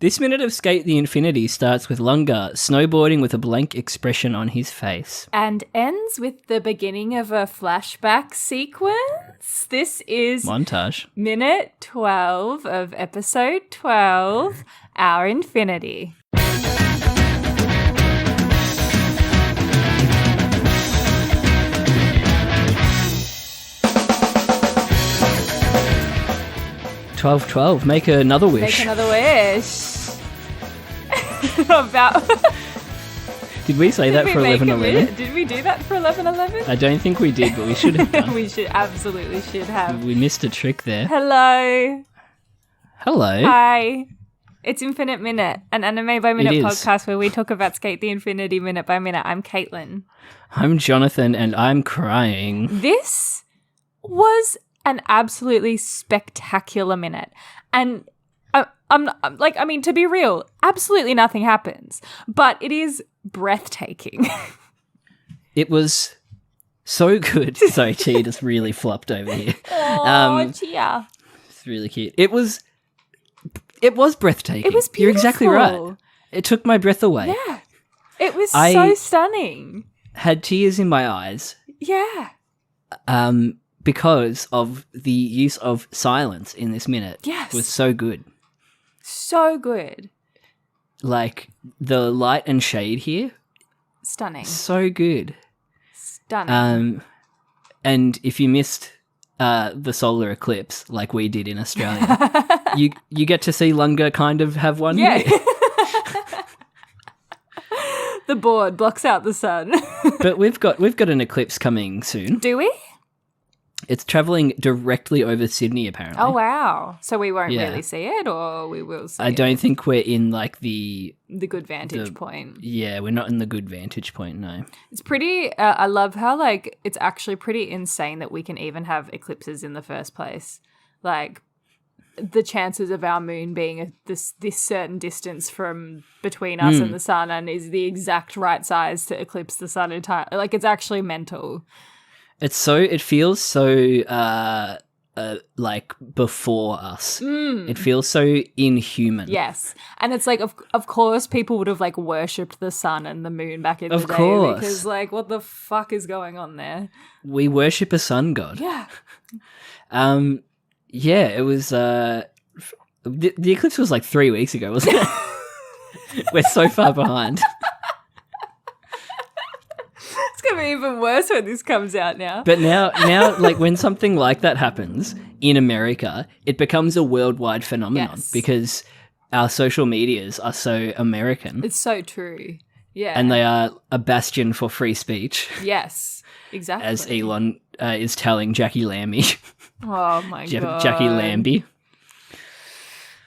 This minute of Skate the Infinity starts with Lunga snowboarding with a blank expression on his face. And ends with the beginning of a flashback sequence. This is Montage. minute 12 of episode 12, Our Infinity. $12.12. Make another wish. Make another wish. About. Did we say that for 11:11? Did we do that for 11:11? I don't think we did, but we should have done. We absolutely should have. We missed a trick there. Hello. Hello. Hi. It's Infinite Minute, an anime by minute It is. podcast where we talk about Skate the Infinity minute by minute. I'm Caitlin. I'm Jonathan, and I'm crying. This was an absolutely spectacular minute. And to be real, absolutely nothing happens. But it is breathtaking. It was so good. Sorry, Chi just really flopped over here. Oh, Chia. It's really cute. It was breathtaking. It was beautiful. You're exactly right. It took my breath away. Yeah. It was so stunning. Had tears in my eyes. Yeah. Because of the use of silence in this minute. Yes. Was so good. So good. Like, the light and shade here. Stunning. So good. Stunning. And if you missed the solar eclipse, like we did in Australia, you get to see Lunga kind of have one Yeah. here. The board blocks out the sun. But we've got an eclipse coming soon. Do we? It's travelling directly over Sydney, apparently. Oh, wow. So we won't Yeah. really see it, or we will see I it? don't think we're in, like, the good vantage point. Yeah, we're not in the good vantage point, no. It's pretty, I love how, like, it's actually pretty insane that we can even have eclipses in the first place. Like, the chances of our moon being this certain distance from between us and the sun and is the exact right size to eclipse the sun entirely. Like, it's actually mental. It feels so, like, before us. It feels so inhuman. Yes. And it's like, of course, people would have, like, worshipped the sun and the moon back in the day. Of course. Because, like, what the fuck is going on there? We worship a sun god. Yeah. Yeah, it was, the eclipse was, like, 3 weeks ago, wasn't it? We're so far behind. It's going to be even worse when this comes out now. But now, like, when something like that happens in America, it becomes a worldwide phenomenon because our social medias are so American. It's so true. Yeah. And they are a bastion for free speech. Yes, exactly. As Elon is telling Jackie Lambie. Oh, my God. Jackie Lambie.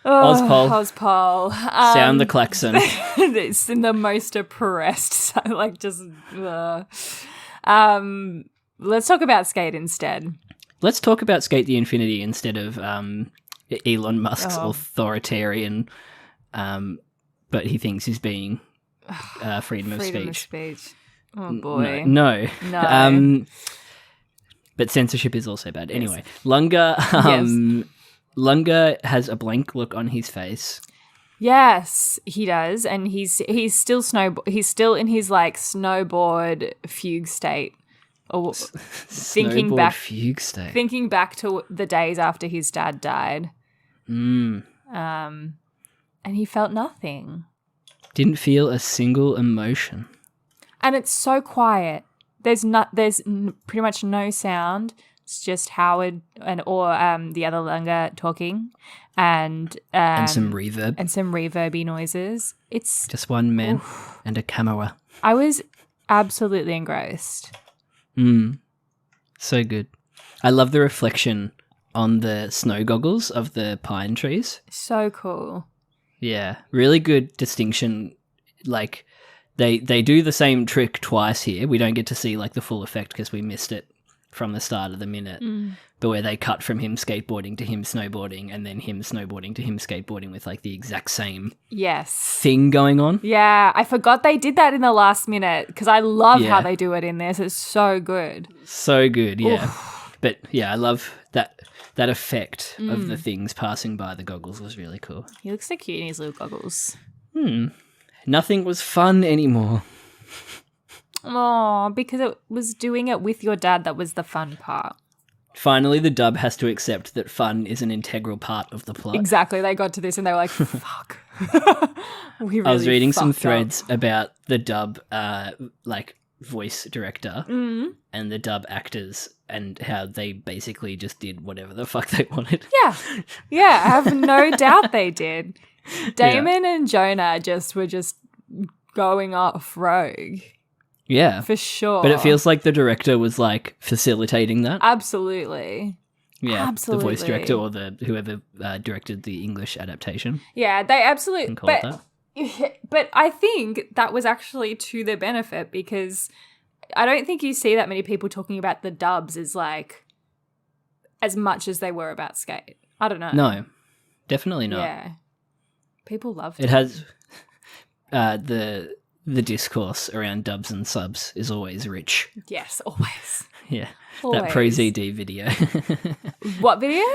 Oh, Ozpol. Sound the klaxon. It's in the most oppressed, like, just... let's talk about Skate instead. Let's talk about Skate the Infinity instead of Elon Musk's authoritarian, but he thinks he's being freedom of speech. Oh, boy. No. But censorship is also bad. Anyway, Lunga... Lunga has a blank look on his face. Yes, he does, and he's still in his, like, snowboard fugue state, or thinking back to the days after his dad died. And he felt nothing. Didn't feel a single emotion. And it's so quiet. There's pretty much no sound. It's just Howard or the other Lunga talking, and some reverb. And some reverby noises. It's just one man and a camera. I was absolutely engrossed. So good. I love the reflection on the snow goggles of the pine trees. So cool. Yeah, really good distinction. Like, they do the same trick twice here. We don't get to see, like, the full effect because we missed it from the start of the minute, but where they cut from him skateboarding to him snowboarding and then him snowboarding to him skateboarding with, like, the exact same thing going on. Yeah, I forgot they did that in the last minute because I love how they do it in this. It's so good. So good, yeah. But, yeah, I love that that effect of the things passing by the goggles was really cool. He looks so cute in his little goggles. Nothing was fun anymore. Oh, because it was doing it with your dad that was the fun part. Finally, the dub has to accept that fun is an integral part of the plot. Exactly. They got to this and they were like, fuck. We really I was reading some fucked threads up. about the dub, voice director and the dub actors and how they basically just did whatever the fuck they wanted. Yeah, I have no doubt they did. Damon and Jonah were just going off rogue. Yeah. For sure. But it feels like the director was like facilitating that. Absolutely. Yeah, Absolutely. the voice director or whoever directed the English adaptation. Yeah, they absolutely. Call it that. But I think that was actually to their benefit because I don't think you see that many people talking about the dubs as like as much as they were about Skate. I don't know. No, definitely not. Yeah, people loved it. It has the discourse around dubs and subs is always rich. Yes, always. Yeah, always. that Pro ZD video. What video?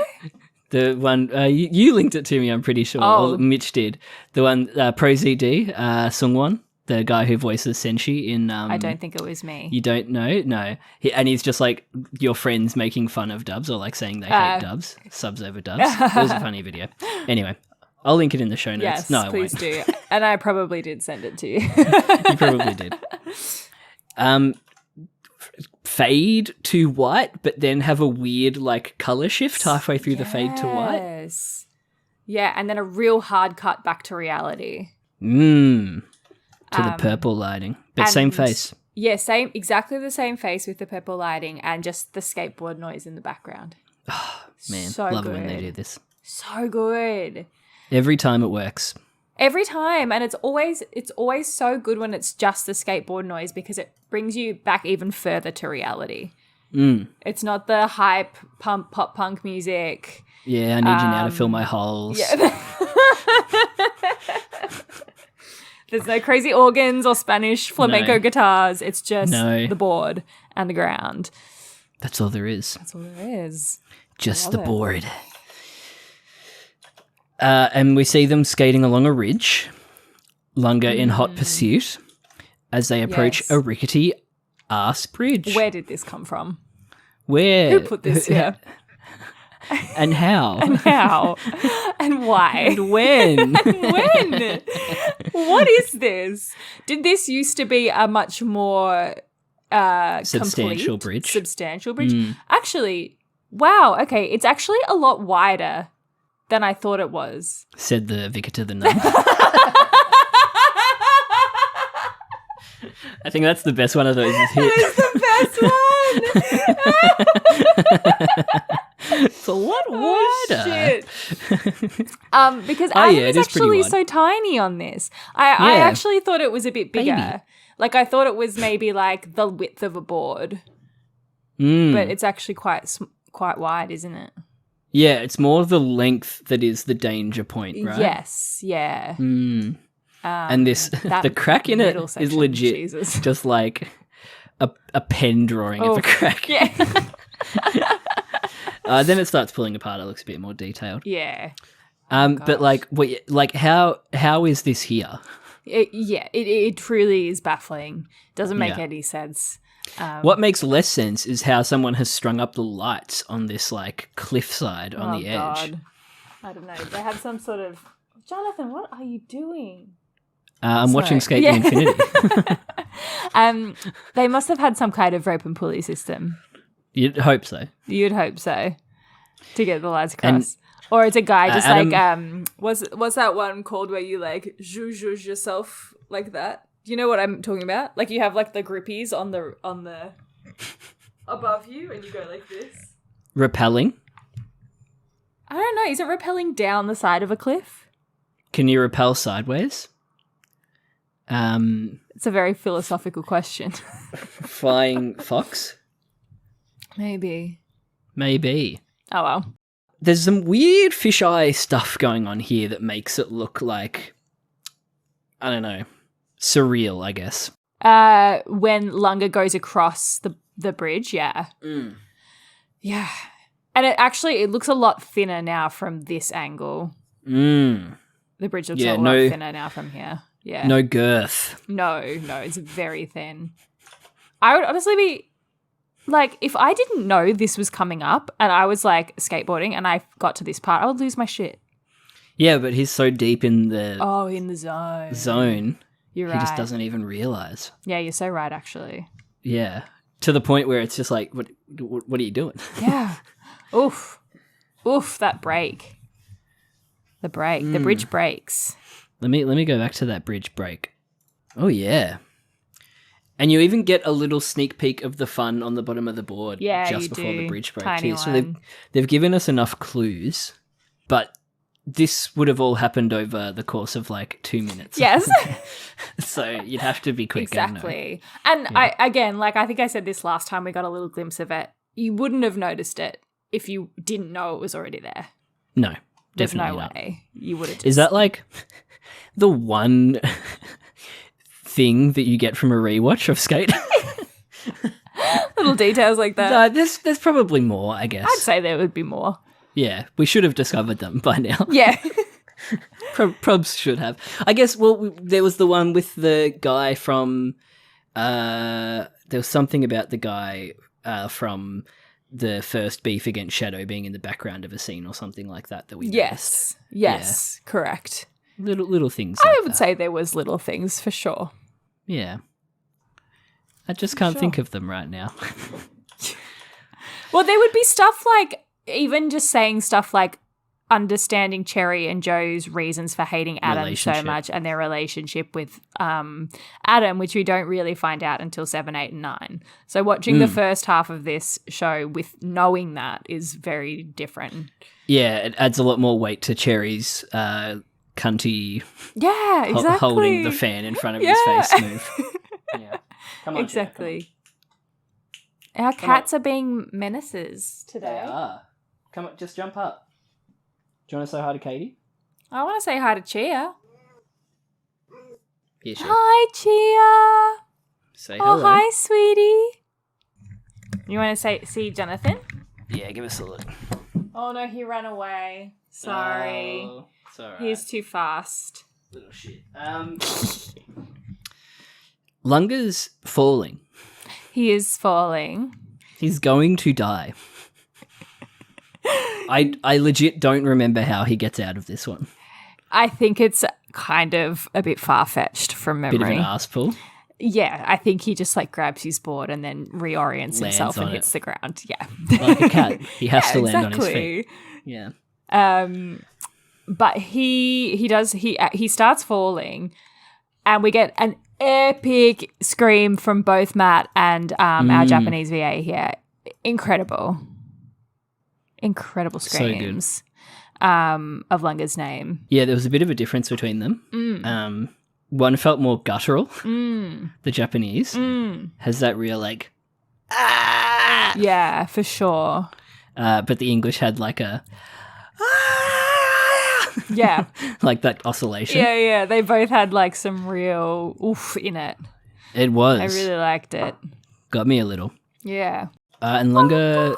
The one you linked it to me. I'm pretty sure. Oh. Or Mitch did. The one Pro ZD Sungwon, the guy who voices Senshi in. I don't think it was me. You don't know? No. And he's just like your friends making fun of dubs or like saying they hate dubs, subs over dubs. It was a funny video. Anyway, I'll link it in the show notes. Yes, no, please I won't. do. And I probably did send it to you. You probably did. Fade to white, but then have a weird like color shift halfway through the fade to white. Yes. Yeah, and then a real hard cut back to reality. To the purple lighting. But same face. Yeah, exactly the same face with the purple lighting and just the skateboard noise in the background. Oh, man, so love good. it when they do this. So good. Every time it works. Every time, and it's always so good when it's just the skateboard noise because it brings you back even further to reality. It's not the hype pop punk music. Yeah, I need you now to fill my holes. Yeah. There's no crazy organs or Spanish flamenco guitars. It's just the board and the ground. That's all there is. That's all there is. Just the board. And we see them skating along a ridge, Lunga in hot pursuit, as they approach a rickety-ass bridge. Where did this come from? Where? Who put this here? And how? And how? And why? And when? When? What is this? Did this used to be a much more substantial complete, bridge? Substantial bridge? Actually, wow, okay, it's actually a lot wider than I thought it was. Said the vicar to the nun. I think that's the best one of those. It's the best one. It's a lot wider. Shit. Because Adam is actually so tiny on this. I actually thought it was a bit bigger. Baby. Like I thought it was maybe like the width of a board. But it's actually quite wide, isn't it? Yeah, it's more the length that is the danger point, right? Yes, yeah. And the crack in it is legit. Jesus. Just like a pen drawing of a crack. Yeah. Then it starts pulling apart. It looks a bit more detailed. Yeah. But how is this here? It truly is baffling. Doesn't make any sense. What makes less sense is how someone has strung up the lights on this like cliffside on the edge. God. I don't know. They have some sort of Jonathan, what are you doing? I'm watching Skate the Infinity. They must have had some kind of rope and pulley system. You'd hope so. You'd hope so. To get the lights across. Or it's a guy just Adam, what's that one called where you like zhuzh yourself like that? Do you know what I'm talking about? Like you have like the grippies on the above you and you go like this. Rappelling? I don't know. Is it rappelling down the side of a cliff? Can you rappel sideways? It's a very philosophical question. Flying fox? Maybe. Oh well. There's some weird fisheye stuff going on here that makes it look like, I don't know, surreal, I guess. When Lunga goes across the bridge, yeah. Yeah. And it looks a lot thinner now from this angle. Mm. The bridge looks a lot thinner now from here. Yeah. No girth. No, it's very thin. I would honestly be like, if I didn't know this was coming up and I was like skateboarding and I got to this part, I would lose my shit. Yeah, but he's so deep in the zone. You're right. He just doesn't even realize. Yeah, you're so right, actually. Yeah, to the point where it's just like, what are you doing? Yeah. Oof, that break. The bridge breaks. Let me go back to that bridge break. Oh yeah. And you even get a little sneak peek of the fun on the bottom of the board just before the bridge break too. So they've given us enough clues, but this would have all happened over the course of like 2 minutes. Yes. So you'd have to be quick. Exactly. And I think I said this last time we got a little glimpse of it. You wouldn't have noticed it if you didn't know it was already there. No, there's no not. way you would have. Is that like the one thing that you get from a rewatch of Skate? Little details like that. No, there's probably more, I guess. I'd say there would be more. Yeah, we should have discovered them by now. Yeah. Probs should have. I guess, there was the one with the guy from... there was something about the guy from the first beef against Shadow being in the background of a scene or something like that we noticed. Yes, correct. Little things I would say there was little things for sure. Yeah. I just can't think of them right now. Well, there would be stuff like, even just saying stuff like understanding Cherry and Joe's reasons for hating Adam so much and their relationship with Adam, which we don't really find out until 7, 8, and 9. So watching the first half of this show with knowing that is very different. Yeah, it adds a lot more weight to Cherry's cunty holding the fan in front of his face move. Yeah. Come on, exactly. Our cats are being menaces today. They are. Come on, just jump up. Do you want to say hi to Katie? I want to say hi to Chia. Here she. Hi, Chia. Say hello. Oh, hi, sweetie. You want to see Jonathan? Yeah, give us a look. Oh, no, he ran away. Sorry. Oh, it's all right. He's too fast. Little shit. Lunga's falling. He is falling. He's going to die. I legit don't remember how he gets out of this one. I think it's kind of a bit far-fetched from memory. Bit of an ass pull. Yeah, I think he just like grabs his board and then reorients himself and hits the ground. Yeah. Like a cat. He has to land on his feet. Yeah. But he starts falling and we get an epic scream from both Matt and our Japanese VA here. Incredible screams of Lunga's name. Yeah, there was a bit of a difference between them. One felt more guttural. The Japanese has that real like, ah! Yeah, for sure. But the English had like a, yeah, like that oscillation. Yeah. They both had like some real oof in it. It was. I really liked it. Got me a little. Yeah. And Lunga,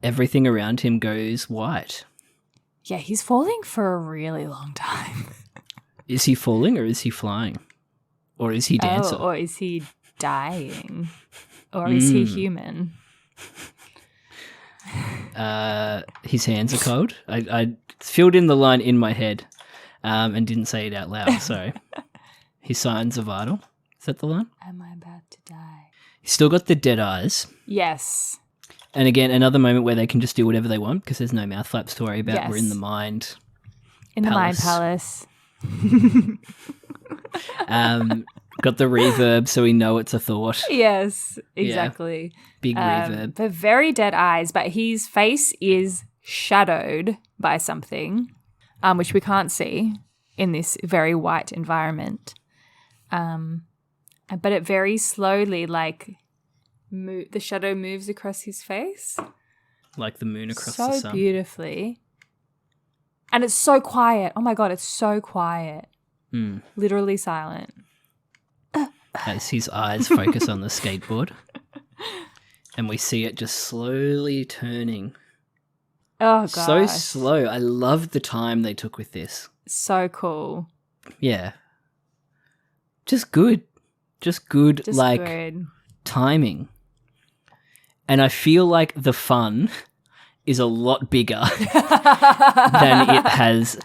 everything around him goes white. Yeah, he's falling for a really long time. Is he falling or is he flying? Or is he dancing? Or is he dying? Or is he human? His hands are cold. I filled in the line in my head and didn't say it out loud, so his signs are vital. Is that the line? Am I about to die? He's still got the dead eyes. Yes. And again, another moment where they can just do whatever they want because there's no mouth flaps to worry about. Yes. We're in the mind. In the mind palace. Got the reverb so we know it's a thought. Yes, exactly. Yeah, big reverb. But very dead eyes, but his face is shadowed by something, which we can't see in this very white environment. But it very slowly, like, the shadow moves across his face. Like the moon across the sun. So beautifully. And it's so quiet. Oh, my God, it's so quiet. Literally silent. As his eyes focus on the skateboard. And we see it just slowly turning Oh, gosh. So slow. I love the time they took with this. So cool. Yeah. Just good. Just good, Just like, good. timing. And I feel like the fun is a lot bigger than it has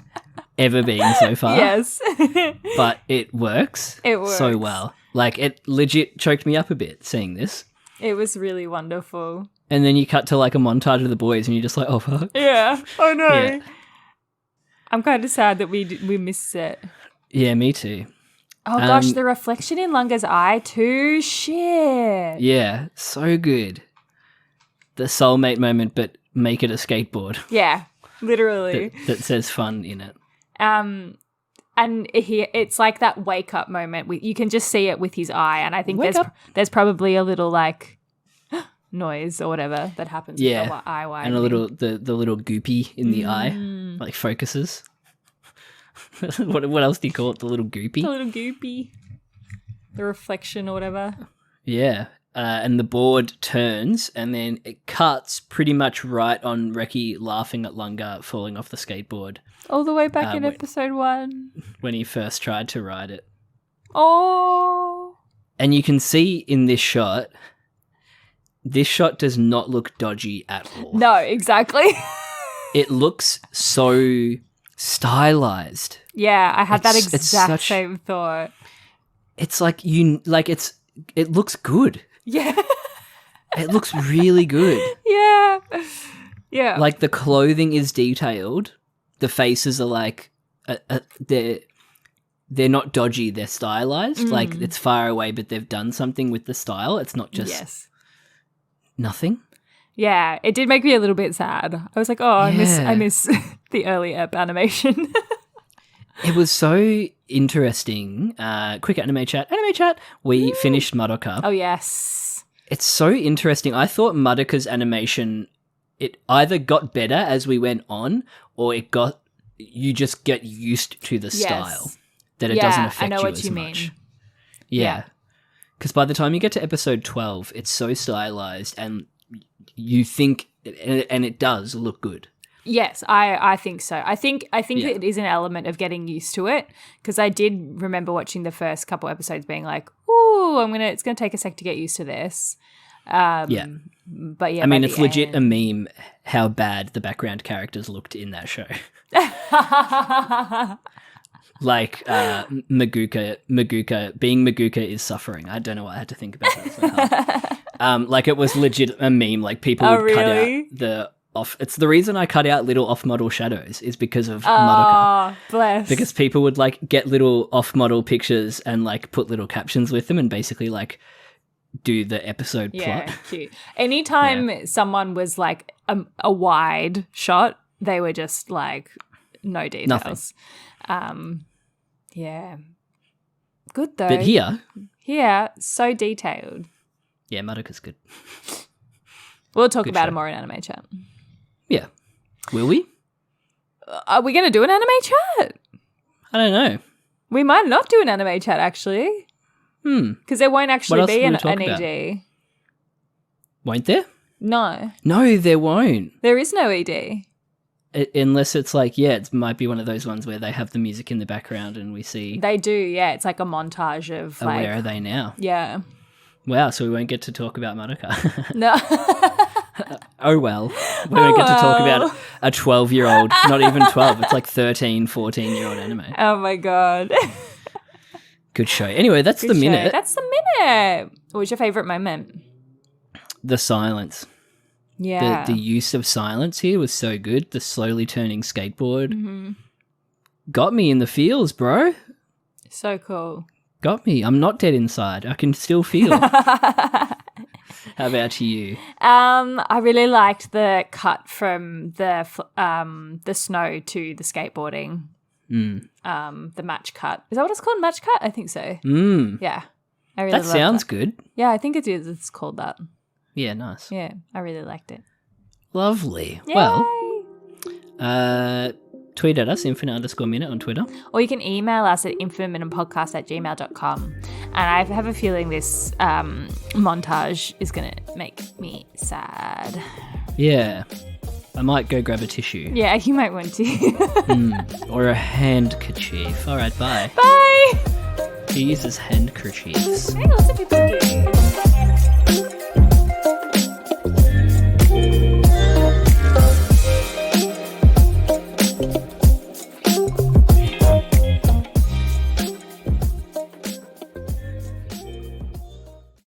ever been so far. Yes. But it works. It works. So well. Like, it legit choked me up a bit seeing this. It was really wonderful. And then you cut to, like, a montage of the boys and you're just like, oh, fuck. Yeah. Oh, no. Yeah. I'm kind of sad that we missed it. Yeah, me too. Oh, gosh, the reflection in Lunga's eye too. Shit. Yeah, so good. The soulmate moment, but make it a skateboard. Yeah, literally. that says fun in it. And it's like that wake up moment. You can just see it with his eye, and I think there's probably a little like noise or whatever that happens. With the eye widening. And a little the little goopy in the eye, like focuses. What else do you call it? The little goopy. The little goopy. The reflection or whatever. Yeah. And the board turns and then it cuts pretty much right on Reki laughing at Lunga falling off the skateboard. All the way back in episode 1. When he first tried to ride it. Oh. And you can see in this shot does not look dodgy at all. No, exactly. It looks so stylized. Yeah, I had that exact same thought. It's like it looks good. Yeah. It looks really good. Yeah. Yeah. Like the clothing is detailed. The faces are like they're not dodgy, they're stylized. Like it's far away but they've done something with the style. It's not just nothing. Yeah, it did make me a little bit sad. I was like, oh, I miss the early ep animation. It was so interesting. Quick anime chat. We finished Madoka. Oh, yes. It's so interesting. I thought Madoka's animation, it either got better as we went on or you just get used to the style. That it doesn't affect you as much. Yeah. Because by the time you get to episode 12, it's so stylized and you think, and it does look good. Yes, I think so. I think it is an element of getting used to it because I did remember watching the first couple episodes being like, "Ooh, it's gonna take a sec to get used to this." But yeah, I mean, it's legit a meme how bad the background characters looked in that show. Like Maguka being Maguka is suffering. I don't know what I had to think about that so hard. Like it was legit a meme. Like people would cut out the off. It's the reason I cut out little off-model shadows is because of Madoka. Bless. Because people would like get little off-model pictures and like put little captions with them and basically like do the episode plot. Yeah, cute. Anytime someone was like a wide shot, they were just like no details. Nothing. Yeah. Good though. But here, so detailed. Yeah, Madoka's good. We'll talk about it more in anime chat. Yeah. Will we? Are we going to do an anime chat? I don't know. We might not do an anime chat, actually. Because there won't actually be an ED. Won't there? No. No, there won't. There is no ED. Unless it's like, it might be one of those ones where they have the music in the background and we see... They do, yeah. It's like a montage of like... Where are they now? Yeah. Wow, so we won't get to talk about Madoka. No. Oh, well. We won't get to talk about a 12-year-old, not even 12, it's like 13, 14-year-old anime. Oh, my God. Good show. Anyway, that's the minute. That's the minute. What was your favourite moment? The silence. Yeah. The use of silence here was so good. The slowly turning skateboard. Got me in the feels, bro. So cool. Got me. I'm not dead inside. I can still feel. How about you? I really liked the cut from the snow to the skateboarding. The match cut. Is that what it's called? Match cut? I think so. Yeah. I really that sounds good. Yeah, I think it is. It's called that. Yeah, nice. Yeah, I really liked it. Lovely. Yay! Well, tweet at us, infinite_minute on Twitter. Or you can email us at infiniteminutepodcast@gmail.com. And I have a feeling this montage is going to make me sad. Yeah. I might go grab a tissue. Yeah, you might want to. Or a handkerchief. All right, bye. Bye! He uses handkerchiefs. Hey, lots of people do.